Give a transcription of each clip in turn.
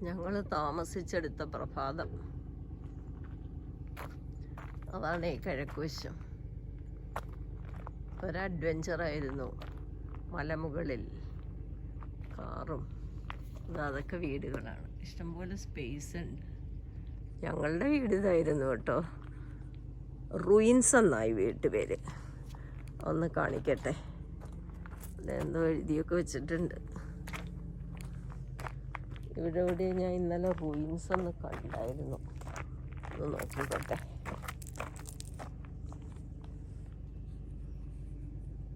ഞങ്ങൾ താമസിച്ചെടുത്ത പ്രഭാതം അതാണ് ഈ കിഴക്കുവശം. ഒരു അഡ്വഞ്ചറായിരുന്നു. മലമുകളിൽ കാറും അതൊക്കെ വീടുകളാണ്. ഇഷ്ടംപോലെ സ്പേസ് ഉണ്ട്. ഞങ്ങളുടെ വീട് ഇതായിരുന്നു കേട്ടോ. റൂയിൻസ് എന്നായി വീട്ടുപേര്. ഒന്ന് കാണിക്കട്ടെ. എന്തോ എഴുതിയൊക്കെ വെച്ചിട്ടുണ്ട്. ഇവിടെ ഞാൻ ഇന്നലെ റൂയിൻസ് ഒന്ന് കണ്ടായിരുന്നു. ഒന്ന് നോക്കിക്കോട്ടെ.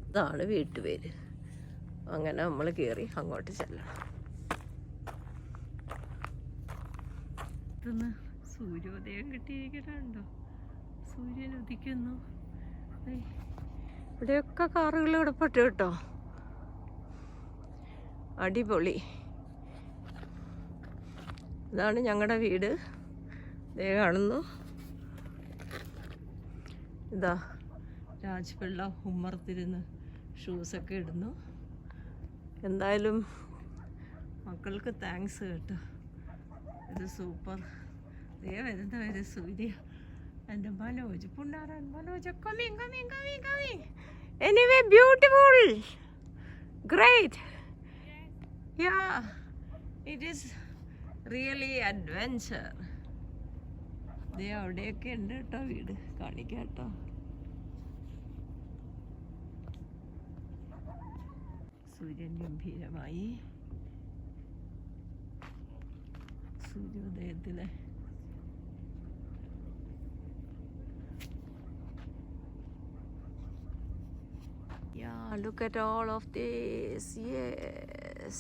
ഇതാണ് വീട്ടുപേര്. അങ്ങനെ നമ്മൾ കയറി അങ്ങോട്ട് ചെല്ലണം. ഇതൊന്ന് സൂര്യോദയം കിട്ടിയിരിക്കണുണ്ടോ? സൂര്യൻ ഉദിക്കുന്നു. ഇവിടെയൊക്കെ കാറുകൾ കിടപ്പുണ്ട് കേട്ടോ. അടിപൊളി. ഇതാണ് ഞങ്ങളുടെ വീട്. ദേ കാണുന്നു. ഇതാ രാജ്പിള്ള ഉമ്മർത്തിരുന്ന് ഷൂസൊക്കെ ഇടുന്നു. എന്തായാലും മക്കൾക്ക് താങ്ക്സ് കേട്ടോ. ഇത് സൂപ്പർ. ദേ വരുന്ന സൂര്യ. എൻ്റെ മനോജ് പുണ്ണാറാൻ. Manoj coming coming coming coming. Anyway beautiful, great. Yeah, it is really adventure. ദേ അവിടെയൊക്കെ ഉണ്ട് കേട്ടോ വീട്. കാണിക്കാം കേട്ടോ. സൂര്യൻ ഗംഭീരമായി സൂര്യോദയത്തിലെ look at all of this. Yes,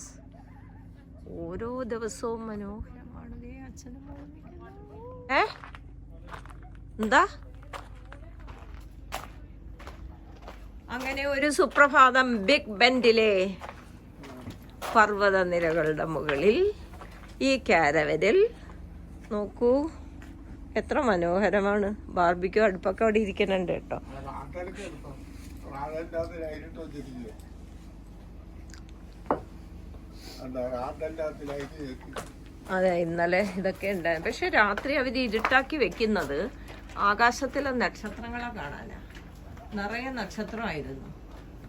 ഓരോ ദിവസവും മനോഹരമാണ്. അച്ഛനും എന്താ അങ്ങനെ ഒരു സുപ്രഭാതം ബിഗ് ബെൻഡിലെ പർവ്വത നിരകളുടെ മുകളിൽ ഈ കാരവനിൽ നോക്കൂ, എത്ര മനോഹരമാണ്. ബാർബിക്യൂ അടുപ്പൊക്കെ അവിടെ ഇരിക്കുന്നുണ്ട് കേട്ടോ. അതെ, ഇന്നലെ ഇതൊക്കെ ഉണ്ടായിരുന്നു. പക്ഷെ രാത്രി അവർ ഇരുട്ടാക്കി വെക്കുന്നത് ആകാശത്തിലെ നക്ഷത്രങ്ങളെ കാണാനാ. നിറയെ നക്ഷത്രമായിരുന്നു.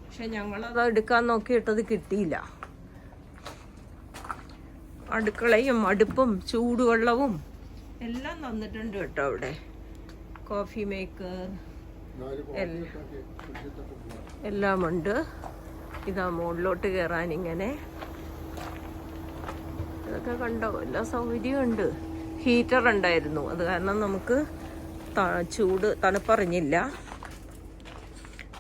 പക്ഷെ ഞങ്ങളത് എടുക്കാൻ നോക്കിയിട്ടത് കിട്ടിയില്ല. അടുക്കളയും അടുപ്പും ചൂടുവെള്ളവും എല്ലാം തന്നിട്ടുണ്ട് കേട്ടോ. അവിടെ കോഫി മേക്കർ എല്ലാം ഉണ്ട്. ഇതാ മുകളിലോട്ട് കയറാൻ ഇങ്ങനെ ഇതൊക്കെ കണ്ടോ. എല്ലാ സൗകര്യവും ഉണ്ട്. ഹീറ്റർ ഉണ്ടായിരുന്നു. അത് കാരണം നമുക്ക് തണുപ്പറിഞ്ഞില്ല.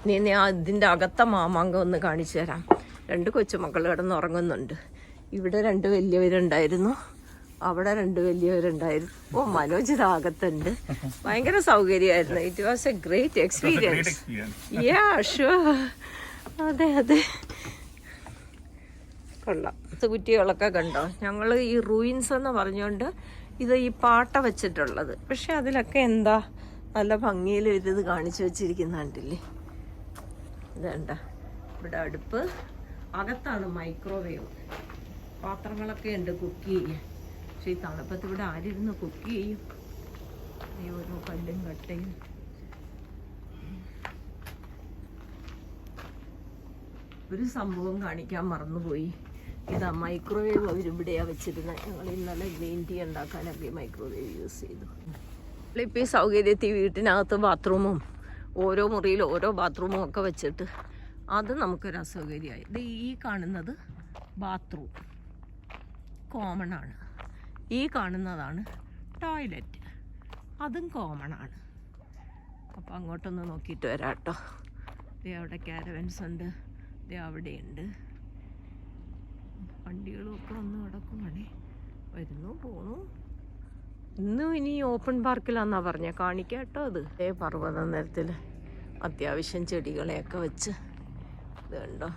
ഞാൻ അതിൻ്റെ അകത്തെ മാമാങ്കം ഒന്ന് കാണിച്ചു തരാം. 2 കൊച്ചുമക്കൾ കിടന്ന് ഉറങ്ങുന്നുണ്ട്. ഇവിടെ 2 വലിയവരുണ്ടായിരുന്നു, അവിടെ 2 വലിയവരുണ്ടായിരുന്നു. ഓ, മനോജ് അകത്തുണ്ട്. ഭയങ്കര സൗകര്യമായിരുന്നു. It was a great experience. Yeah sure. അതെ അതെ, കൊള്ളാം. കുറ്റികളൊക്കെ കണ്ടോ. ഞങ്ങൾ ഈ റൂയിൻസ് എന്ന് പറഞ്ഞുകൊണ്ട് ഇത് ഈ പാട്ട വെച്ചിട്ടുള്ളത്. പക്ഷെ അതിലൊക്കെ എന്താ നല്ല ഭംഗിയിൽ ഇത് കാണിച്ചു വെച്ചിരിക്കുന്ന കണ്ടില്ലേ. ഇതേണ്ട, ഇവിടെ അടുപ്പ്, അകത്താണ് മൈക്രോവേവ്. പാത്രങ്ങളൊക്കെ ഉണ്ട് കുക്ക് ചെയ്യാൻ. പക്ഷെ ഈ തണുപ്പത്ത് ഇവിടെ ആരിരുന്ന് കുക്ക് ചെയ്യും? ഈ ഓരോ കല്ലും കട്ടയും. ഒരു സംഭവം കാണിക്കാൻ മറന്നുപോയി. ഇതാ മൈക്രോവേവ് അവരിവിടെയാണ് വെച്ചിരുന്നത്. ഞങ്ങൾ ഇന്നലെ ഗ്രീൻ ടീ ഉണ്ടാക്കാനൊക്കെ മൈക്രോവേവ് യൂസ് ചെയ്തു. ഇപ്പോൾ ഈ സൗകര്യത്തിൽ വീട്ടിനകത്ത് ബാത്റൂമും ഓരോ മുറിയിൽ ഓരോ ബാത്റൂമും ഒക്കെ വെച്ചിട്ട് അത് നമുക്കൊരു അസൗകര്യമായി. ഇത് ഈ കാണുന്നത് ബാത്റൂം കോമൺ ആണ്. ഈ കാണുന്നതാണ് ടോയ്ലറ്റ്, അതും കോമൺ ആണ്. അപ്പോൾ അങ്ങോട്ടൊന്ന് നോക്കിയിട്ട് വരാം കേട്ടോ. ദേ അവിടെ കാരവൻസ് ഉണ്ട്, ദേ അവിടെയുണ്ട്. വണ്ടികളും ഒക്കെ വന്ന് കിടക്കുവാണേ. വരുന്നു പോണു. ഇനി ഓപ്പൺ പാർക്കിലാന്നാ പറഞ്ഞ. കാണിക്കാം കേട്ടോ. അത് പർവ്വത നിരത്തിൽ അത്യാവശ്യം ചെടികളെയൊക്കെ വെച്ച് ഇത് കണ്ടോ.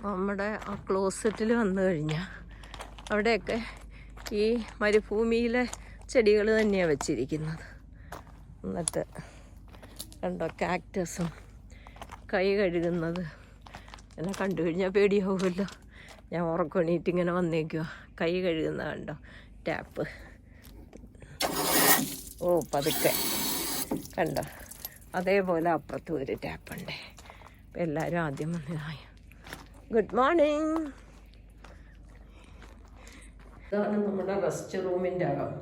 നമ്മുടെ ആ ക്ലോസറ്റിൽ വന്നു കഴിഞ്ഞാൽ അവിടെയൊക്കെ ഈ മരുഭൂമിയിലെ ചെടികൾ തന്നെയാണ് വെച്ചിരിക്കുന്നത്. എന്നിട്ട് കണ്ടോ കാക്ടസും കൈ കഴുകുന്നത്. എന്നെ കണ്ടു കഴിഞ്ഞാൽ പേടിയാവുമല്ലോ. ഞാൻ ഉറക്കണീറ്റ് ഇങ്ങനെ വന്നേക്കുക. കൈ കഴുകുന്ന കണ്ടോ ടാപ്പ്. ഓ പതുക്കെ കണ്ടോ. അതേപോലെ അപ്പുറത്തും ഒരു ടാപ്പുണ്ട്. അപ്പം എല്ലാവരും ആദ്യം വന്നതായി. Good morning. ഇതാണ് നമ്മുടെ റെസ്റ്റ് റൂമിൻ്റെ അകം.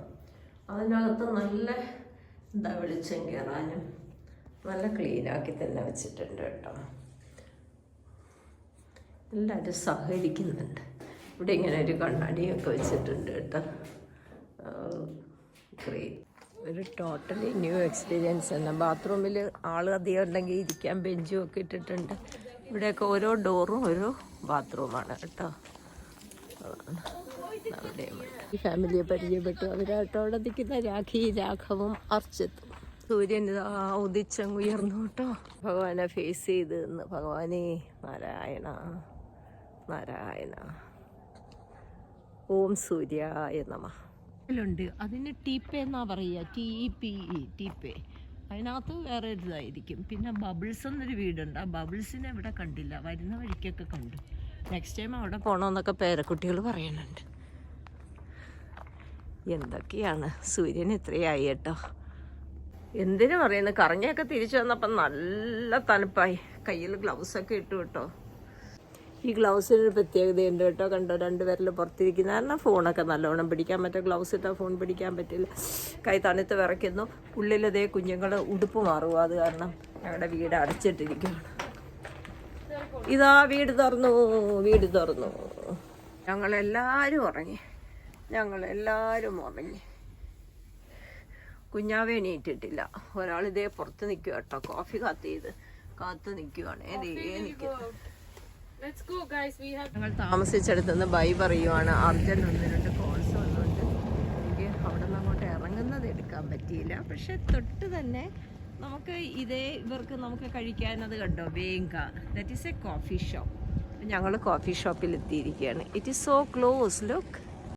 അതിനകത്ത് നല്ല വെളിച്ചം കയറാനും നല്ല ക്ലീനാക്കി തന്നെ വെച്ചിട്ടുണ്ട് കേട്ടോ. എല്ലാവരും സഹകരിക്കുന്നുണ്ട്. ഇവിടെ ഇങ്ങനെ ഒരു കണ്ണാടിയൊക്കെ വെച്ചിട്ടുണ്ട് കേട്ടോ. ഒരു ടോട്ടലി ന്യൂ എക്സ്പീരിയൻസ് തന്നെ. ബാത്റൂമിൽ ആൾ അധികം ഉണ്ടെങ്കിൽ ഇരിക്കാൻ ബെഞ്ചും ഒക്കെ ഇട്ടിട്ടുണ്ട്. ഇവിടെയൊക്കെ ഓരോ ഡോറും ഓരോ ബാത്റൂമാണ് കേട്ടോ. ഈ ഫാമിലിയെ പരിചയപ്പെട്ടു. അവരായിട്ട് അവിടെ നിൽക്കുന്ന രാഖി, രാഘവും അർച്ചിത്തും. സൂര്യൻ ഇതാ ഉദിച്ചങ്ങ് ഉയർന്നു കേട്ടോ. ഭഗവാനെ ഫേസ് ചെയ്ത് നിന്ന് ഭഗവാനേ നാരായണ നാരായണ ഓം സൂര്യായ നമ. ുണ്ട് അതിന് ടീപ്പേ എന്നാ പറയുക. TPE ടീപ്പേ. അതിനകത്ത് വേറെ ഒരു ഇതായിരിക്കും. പിന്നെ ബബിൾസ് എന്നൊരു വീടുണ്ട്. ആ ബബിൾസിനെ ഇവിടെ കണ്ടില്ല. വരുന്ന വഴിക്കൊക്കെ കണ്ടു. നെക്സ്റ്റ് ടൈം അവിടെ പോകണമെന്നൊക്കെ പേരക്കുട്ടികൾ പറയുന്നുണ്ട്. എന്തൊക്കെയാണ്. സൂര്യൻ ഇത്രയായി കേട്ടോ. എന്തിനു പറയുന്നത്. കറങ്ങിയൊക്കെ തിരിച്ചു വന്നപ്പം നല്ല തണുപ്പായി. കയ്യിൽ ഗ്ലൗസൊക്കെ ഇട്ടു കേട്ടോ. ഈ ഗ്ലൗസിനൊരു പ്രത്യേകതയുണ്ട് കേട്ടോ. കണ്ടോ, 2 വിരൽ പുറത്തിരിക്കുന്ന കാരണം ഫോണൊക്കെ നല്ലോണം പിടിക്കാൻ പറ്റും. ഗ്ലൗസ് ഇട്ടാൽ ഫോൺ പിടിക്കാൻ പറ്റില്ല. കൈ തണുത്ത് വിറയ്ക്കുന്നു. ഉള്ളിലതേ കുഞ്ഞുങ്ങൾ ഉടുപ്പ് മാറുക. അത് കാരണം ഞങ്ങളുടെ വീട് അടച്ചിട്ടിരിക്കുകയാണ്. ഇതാ വീട് തുറന്നു, വീട് തുറന്നു. ഞങ്ങളെല്ലാവരും ഉറങ്ങി. കുഞ്ഞാവേ എണീറ്റിട്ടില്ല. ഒരാളിതേ പുറത്ത് നിൽക്കുക കേട്ടോ. കോഫി കാത്ത് നിൽക്കുവാണ്. ഞങ്ങൾ താമസിച്ചെടുത്തുനിന്ന് ബൈ പറയുവാണ്. അർജന്റ് 1-2 കോൾസ് വന്നുകൊണ്ട് എനിക്ക് അവിടെ നിന്ന് അങ്ങോട്ട് ഇറങ്ങുന്നത് എടുക്കാൻ പറ്റിയില്ല. പക്ഷെ തൊട്ട് തന്നെ നമുക്ക് ഇവർക്ക് നമുക്ക് കഴിക്കാനത് കണ്ടോ. വേങ്ക, that is a coffee shop. ഞങ്ങൾ കോഫി ഷോപ്പിൽ എത്തിയിരിക്കുകയാണ്. It is so close. Look.